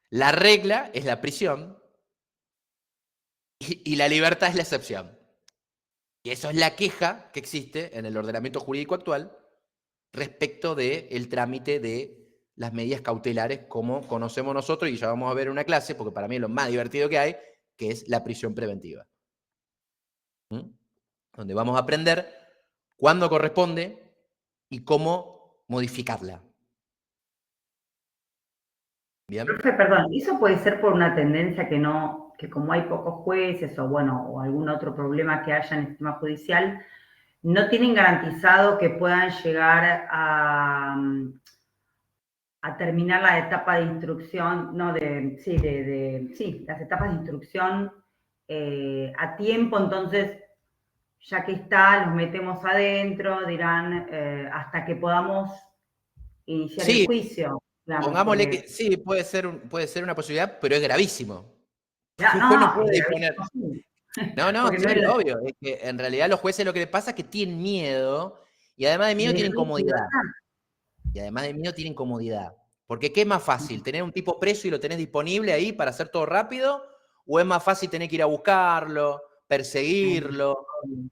La regla es la prisión y la libertad es la excepción. Y eso es la queja que existe en el ordenamiento jurídico actual respecto del trámite de las medidas cautelares como conocemos nosotros, y ya vamos a ver en una clase, porque para mí es lo más divertido que hay, que es la prisión preventiva. Donde vamos a aprender cuándo corresponde y cómo modificarla. ¿Bien? Profe, perdón, ¿eso puede ser por una tendencia que como hay pocos jueces o algún otro problema que haya en el sistema judicial, no tienen garantizado que puedan llegar a terminar la etapa de instrucción, las etapas de instrucción a tiempo? Entonces, ya que está, los metemos adentro, dirán, hasta que podamos iniciar el juicio. Digamos, pongámosle que sí, puede ser una posibilidad, pero es gravísimo. No, sí, obvio. Es que en realidad los jueces lo que les pasa es que tienen miedo, y además de miedo tienen comodidad. Porque ¿qué es más fácil? ¿Tener un tipo preso y lo tenés disponible ahí para hacer todo rápido? ¿O es más fácil tener que ir a buscarlo, perseguirlo?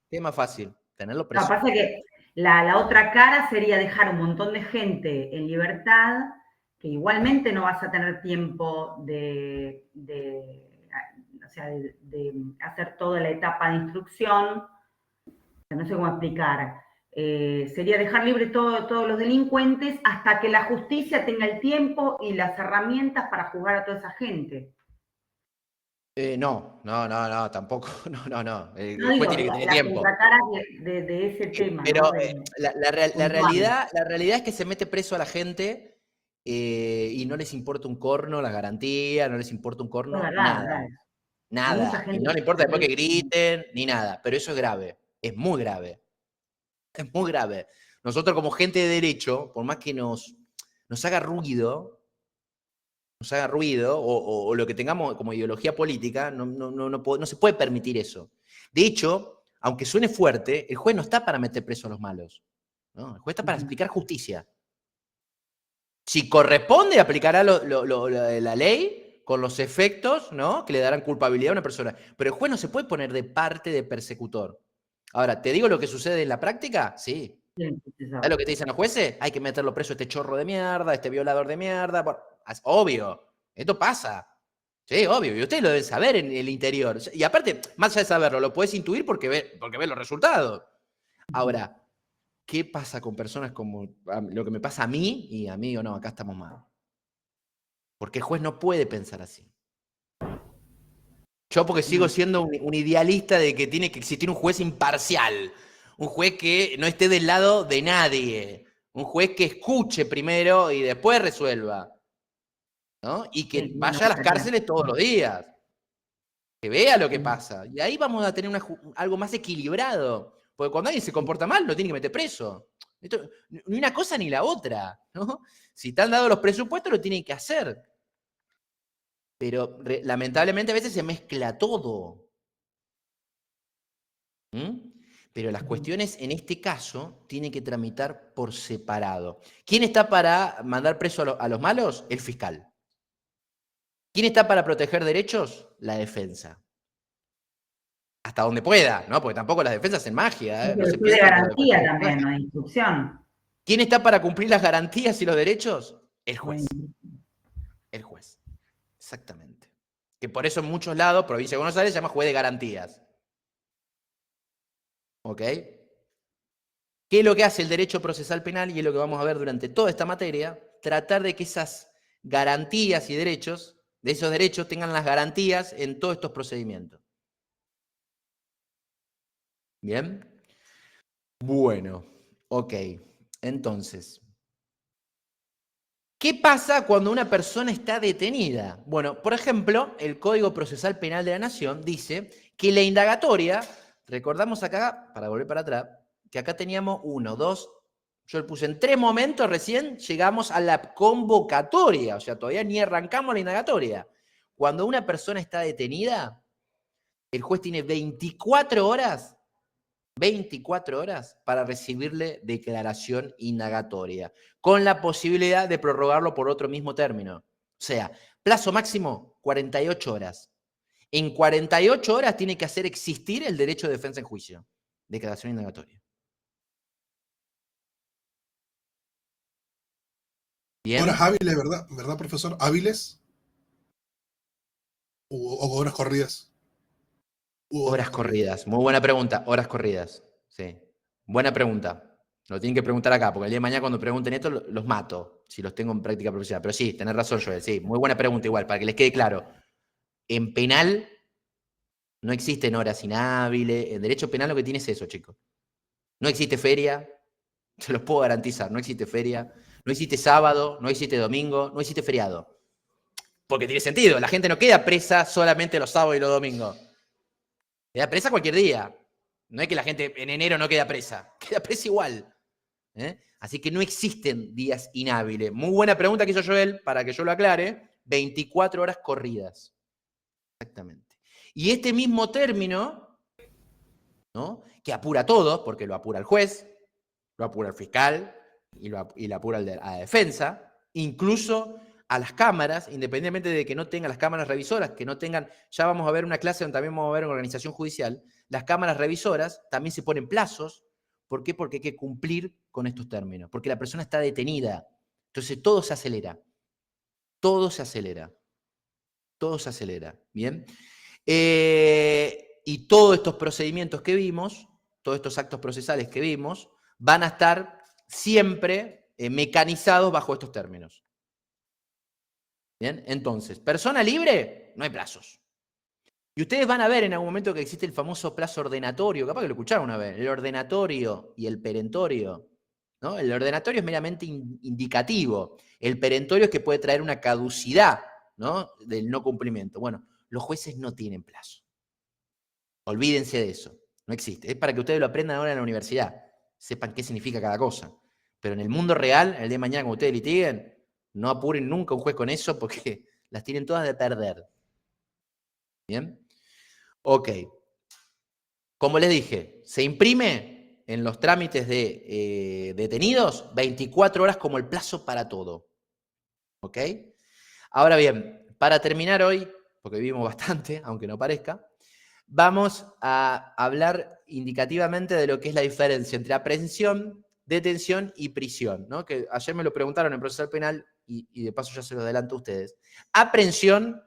¿Qué es más fácil? Tenerlo preso. Lo que pasa es que la otra cara sería dejar un montón de gente en libertad que igualmente no vas a tener tiempo de hacer toda la etapa de instrucción. No sé cómo explicar. Sería dejar libre todos los delincuentes hasta que la justicia tenga el tiempo y las herramientas para juzgar a toda esa gente. No, tampoco. No. El No juez digo, tiene que tener tiempo. Tratar de ese tema. Pero ¿no? la realidad es que se mete preso a la gente y no les importa un corno la garantía, no les importa un corno nada. Nada. Y no le importa después que griten, ni nada. Pero eso es grave. Es muy grave. Es muy grave. Nosotros como gente de derecho, por más que nos haga ruido, o lo que tengamos como ideología política, no se puede permitir eso. De hecho, aunque suene fuerte, el juez no está para meter preso a los malos, ¿no? El juez está para explicar justicia. Si corresponde, aplicará la ley con los efectos, ¿no?, que le darán culpabilidad a una persona. Pero el juez no se puede poner de parte de persecutor. Ahora, ¿te digo lo que sucede en la práctica? Sí. ¿Sabes lo que te dicen los jueces? Hay que meterlo preso a este chorro de mierda, a este violador de mierda. Obvio, esto pasa. Sí, obvio, y ustedes lo deben saber en el interior. Y aparte, más allá de saberlo, lo puedes intuir porque ves los resultados. Ahora, ¿qué pasa con personas como lo que me pasa a mí? Y a mí, o no, acá estamos mal. Porque el juez no puede pensar así. Yo porque sigo siendo un idealista de que tiene que existir un juez imparcial. Un juez que no esté del lado de nadie. Un juez que escuche primero y después resuelva, ¿no? Y que vaya a las cárceles todos los días. Que vea lo que pasa. Y ahí vamos a tener algo más equilibrado. Porque cuando alguien se comporta mal, lo tiene que meter preso. Ni una cosa ni la otra, ¿no? Si están dados los presupuestos, lo tienen que hacer. Pero lamentablemente a veces se mezcla todo. Pero las cuestiones en este caso tienen que tramitar por separado. ¿Quién está para mandar preso a los malos? El fiscal. ¿Quién está para proteger derechos? La defensa. Hasta donde pueda, ¿no? Porque tampoco las defensas hacen magia. No se de garantía también, no hay instrucción. ¿Quién está para cumplir las garantías y los derechos? El juez. El juez. Exactamente. Que por eso en muchos lados, provincia de Buenos Aires, se llama juez de garantías. ¿Ok? ¿Qué es lo que hace el derecho procesal penal? Y es lo que vamos a ver durante toda esta materia. Tratar de que esas garantías y derechos, de esos derechos, tengan las garantías en todos estos procedimientos. ¿Bien? Bueno, ok. Entonces, ¿qué pasa cuando una persona está detenida? Bueno, por ejemplo, el Código Procesal Penal de la Nación dice que la indagatoria, recordamos acá, para volver para atrás, que acá teníamos 1, 2, yo le puse en 3 momentos recién, llegamos a la convocatoria, o sea, todavía ni arrancamos la indagatoria. Cuando una persona está detenida, el juez tiene 24 horas para recibirle declaración indagatoria, con la posibilidad de prorrogarlo por otro mismo término. O sea, plazo máximo, 48 horas. En 48 horas tiene que hacer existir el derecho de defensa en juicio. Declaración indagatoria. ¿Bien? Horas hábiles, ¿verdad, profesor? ¿Hábiles? ¿O horas corridas? Horas corridas. Muy buena pregunta. Horas corridas. Sí. Buena pregunta. Lo tienen que preguntar acá, porque el día de mañana cuando pregunten esto los mato, si los tengo en práctica profesional. Pero sí, tenés razón, Joel. Sí, muy buena pregunta igual, para que les quede claro. En penal no existen horas inhábiles. En derecho penal lo que tiene es eso, chicos. No existe feria. Se los puedo garantizar. No existe feria. No existe sábado. No existe domingo. No existe feriado. Porque tiene sentido. La gente no queda presa solamente los sábados y los domingos. Queda presa cualquier día. No es que la gente en enero no queda presa. Queda presa igual. Así que no existen días inhábiles. Muy buena pregunta que hizo Joel, para que yo lo aclare. 24 horas corridas. Exactamente. Y este mismo término, ¿no?, que apura todo, porque lo apura el juez, lo apura el fiscal y lo apura a la defensa, incluso a las cámaras, independientemente de que no tengan las cámaras revisoras, que no tengan, ya vamos a ver una clase donde también vamos a ver en organización judicial, las cámaras revisoras también se ponen plazos. ¿Por qué? Porque hay que cumplir con estos términos, porque la persona está detenida. Entonces todo se acelera. todo se acelera. Todo se acelera, ¿bien? Y todos estos procedimientos que vimos, todos estos actos procesales que vimos, van a estar siempre mecanizados bajo estos términos. ¿Bien? Entonces, persona libre, no hay plazos. Y ustedes van a ver en algún momento que existe el famoso plazo ordenatorio, capaz que lo escucharon una vez, el ordenatorio y el perentorio, ¿no? El ordenatorio es meramente indicativo, el perentorio es que puede traer una caducidad, ¿no? Del no cumplimiento. Bueno, los jueces no tienen plazo. Olvídense de eso, no existe. Es para que ustedes lo aprendan ahora en la universidad, sepan qué significa cada cosa. Pero en el mundo real, el día de mañana cuando ustedes litiguen, no apuren nunca a un juez con eso porque las tienen todas de perder. ¿Bien? Ok. Como les dije, se imprime en los trámites de detenidos 24 horas como el plazo para todo. ¿Ok? Ahora bien, para terminar hoy, porque vivimos bastante, aunque no parezca, vamos a hablar indicativamente de lo que es la diferencia entre aprehensión, detención y prisión, ¿no? Que ayer me lo preguntaron en procesal penal y de paso ya se lo adelanto a ustedes. Aprehensión,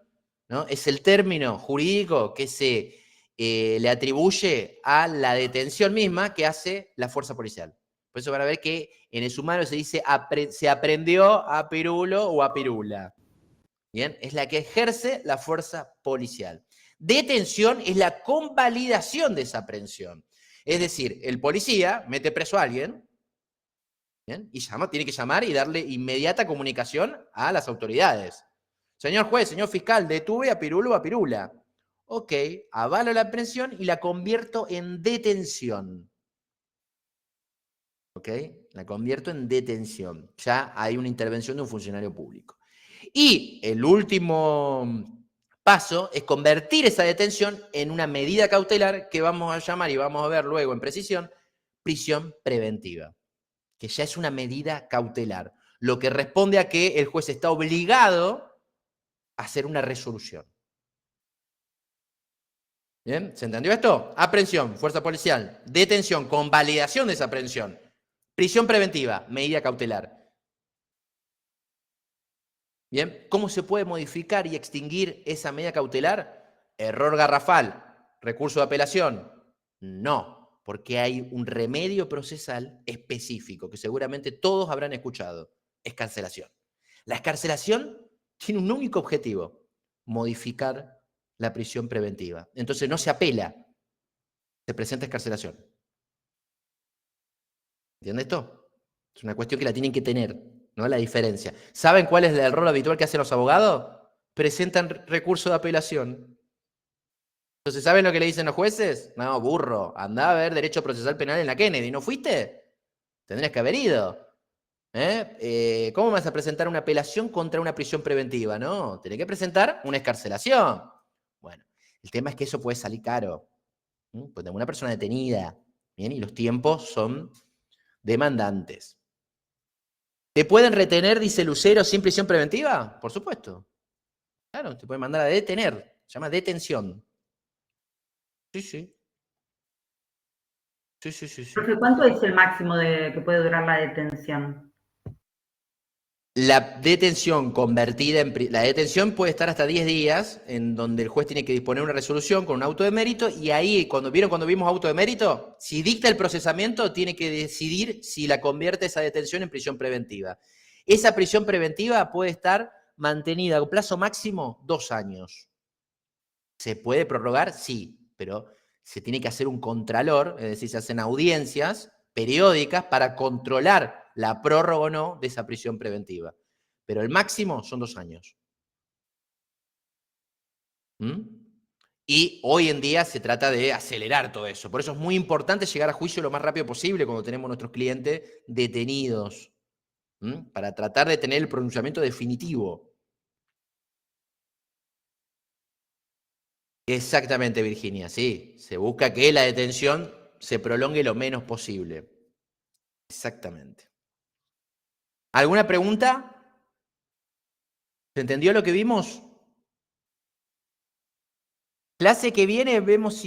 ¿no? Es el término jurídico que se le atribuye a la detención misma que hace la fuerza policial. Por eso van a ver que en el sumario se dice se aprendió a Pirulo o a Pirula. Bien, es la que ejerce la fuerza policial. Detención es la convalidación de esa aprehensión. Es decir, el policía mete preso a alguien, ¿bien? Y tiene que llamar y darle inmediata comunicación a las autoridades. Señor juez, señor fiscal, detuve a Pirulo o a Pirula. Ok, avalo la aprehensión y la convierto en detención. Ok, la convierto en detención. Ya hay una intervención de un funcionario público. Y el último paso es convertir esa detención en una medida cautelar que vamos a llamar, y vamos a ver luego en precisión, prisión preventiva, que ya es una medida cautelar, lo que responde a que el juez está obligado a hacer una resolución. ¿Bien? ¿Se entendió esto? Aprehensión, fuerza policial, detención, convalidación de esa aprehensión, prisión preventiva, medida cautelar. Bien, ¿cómo se puede modificar y extinguir esa medida cautelar? Error garrafal, recurso de apelación. No, porque hay un remedio procesal específico que seguramente todos habrán escuchado. Excarcelación. La excarcelación tiene un único objetivo: modificar la prisión preventiva. Entonces no se apela, se presenta excarcelación. ¿Entiende esto? Es una cuestión que la tienen que tener, ¿no? La diferencia. ¿Saben cuál es el rol habitual que hacen los abogados? Presentan recurso de apelación. Entonces, ¿saben lo que le dicen los jueces? No, burro, andá a ver derecho procesal penal en la Kennedy. ¿No fuiste? Tendrías que haber ido. ¿Cómo vas a presentar una apelación contra una prisión preventiva? No, tenés que presentar una excarcelación. Bueno, el tema es que eso puede salir caro. Pues tengo una persona detenida, ¿bien? Y los tiempos son demandantes. ¿Te pueden retener, dice Lucero, sin prisión preventiva? Por supuesto. Claro, te pueden mandar a detener. Se llama detención. Sí, sí. Sí. Profe, ¿cuánto es el máximo que puede durar la detención? La detención convertida en... La detención puede estar hasta 10 días, en donde el juez tiene que disponer una resolución con un auto de mérito, y ahí, cuando vimos auto de mérito, si dicta el procesamiento, tiene que decidir si la convierte esa detención en prisión preventiva. Esa prisión preventiva puede estar mantenida a plazo máximo 2 años. ¿Se puede prorrogar? Sí, pero se tiene que hacer un contralor, es decir, se hacen audiencias periódicas para controlar la prórroga o no de esa prisión preventiva. Pero el máximo son 2 años. Y hoy en día se trata de acelerar todo eso. Por eso es muy importante llegar a juicio lo más rápido posible cuando tenemos nuestros clientes detenidos, para tratar de tener el pronunciamiento definitivo. Exactamente, Virginia, sí. Se busca que la detención se prolongue lo menos posible. Exactamente. ¿Alguna pregunta? ¿Se entendió lo que vimos? Clase que viene vemos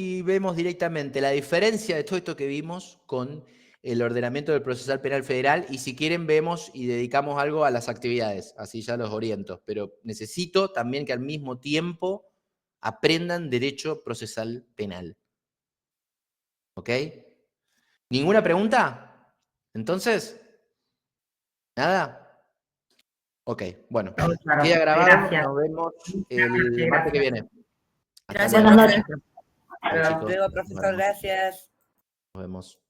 directamente la diferencia de todo esto que vimos con el ordenamiento del procesal penal federal y si quieren vemos y dedicamos algo a las actividades, así ya los oriento, pero necesito también que al mismo tiempo aprendan derecho procesal penal. ¿Ok? ¿Ninguna pregunta? Entonces, ¿nada? Ok, bueno. Claro, Queda grabado, gracias. nos vemos el martes que viene. Hasta Gracias, luego. profe. Chao, chicos. Luego, profesor, gracias. Nos vemos.